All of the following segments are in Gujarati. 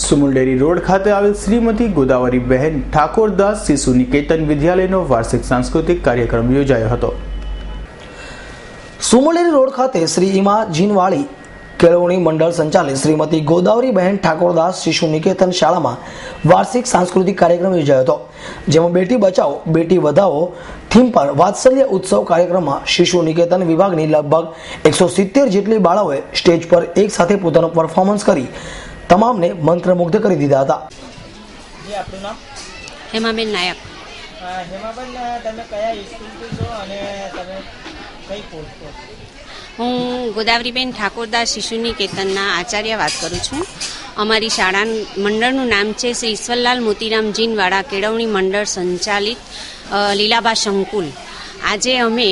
સુમુલડેરી રોડ ખાતે આવેલ શ્રીમતી ગોદાવરી બહેન ઠાકોરદાસ શિશુ નિકેતન વિદ્યાલયનો વાર્ષિક સાંસ્કૃતિક કાર્યક્રમ યોજાયો હતો। સુમુલડેરી રોડ ખાતે શ્રી ઈમા જીનવાળી કેળવણી મંડળ સંચાલિત શ્રીમતી ગોદાવરી બહેન ઠાકોરદાસ શિશુ નિકેતન શાળામાં વાર્ષિક સાંસ્કૃતિક કાર્યક્રમ યોજાયો હતો, જેમાં બેટી બચાવો બેટી વધાવો થીમ પર વાત્સલ્ય ઉત્સવ કાર્યક્રમમાં શિશુ નિકેતન વિભાગની લગભગ 170 જેટલી બાળાઓએ સ્ટેજ પર એક સાથે પોતાનું પરફોર્મન્સ કરી તમામને મંત્રમુગ્ધ કરી દીધા હતા। જી, આપનું નામ? હેમાબેન નાયક। હેમાબેન, તમે કયા સ્કૂલથી છો અને તમે કઈ પોસ્ટ છો? હું ગોદાવરીબેન ઠાકોરદાસ શિશુ નિકેતનના આચાર્ય વાત કરું છું। અમારી શાળા મંડળનું નામ છે શ્રી ઈશ્વરલાલ મોતીરામ જીનવાળા કેળવણી મંડળ સંચાલિત લીલાબા સંકુલ। આજે અમે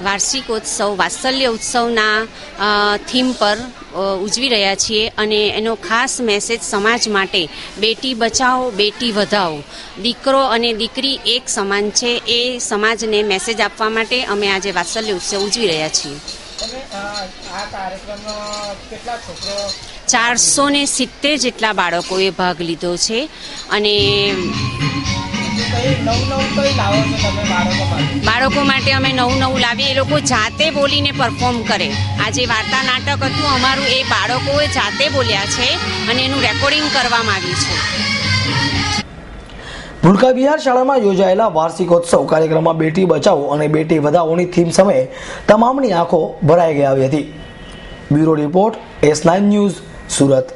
વાર્ષિકોત્સવ વાત્સલ્ય ઉત્સવના થીમ પર ઉજવી રહ્યા છીએ અને એનો ખાસ મેસેજ સમાજ માટે બેટી બચાવો બેટી વધાવો, દીકરો અને દીકરી એક સમાન છે એ સમાજને મેસેજ આપવા માટે અમે આજે વાત્સલ્ય ઉત્સવ ઉજવી રહ્યા છીએ। 470 જેટલા બાળકોએ ભાગ લીધો છે અને બાળકો માટે અમે નવું લાવીએ, એ લોકો જાતે બોલીને પરફોર્મ કરે। આજે વાર્તા નાટક હતું અમારું, એ બાળકોએ જાતે બોલ્યા છે અને એનું રેકોર્ડિંગ કરવામાં આવ્યું છે। ભૂલકા વિહાર શાળામાં યોજાયેલા વાર્ષિકોત્સવ કાર્યક્રમમાં બેટી બચાવો અને બેટી વધાવોની થીમ સમયે તમામની આંખો ભરાઈ ગઈ આવી હતી। Bureau report S9 news, Surat.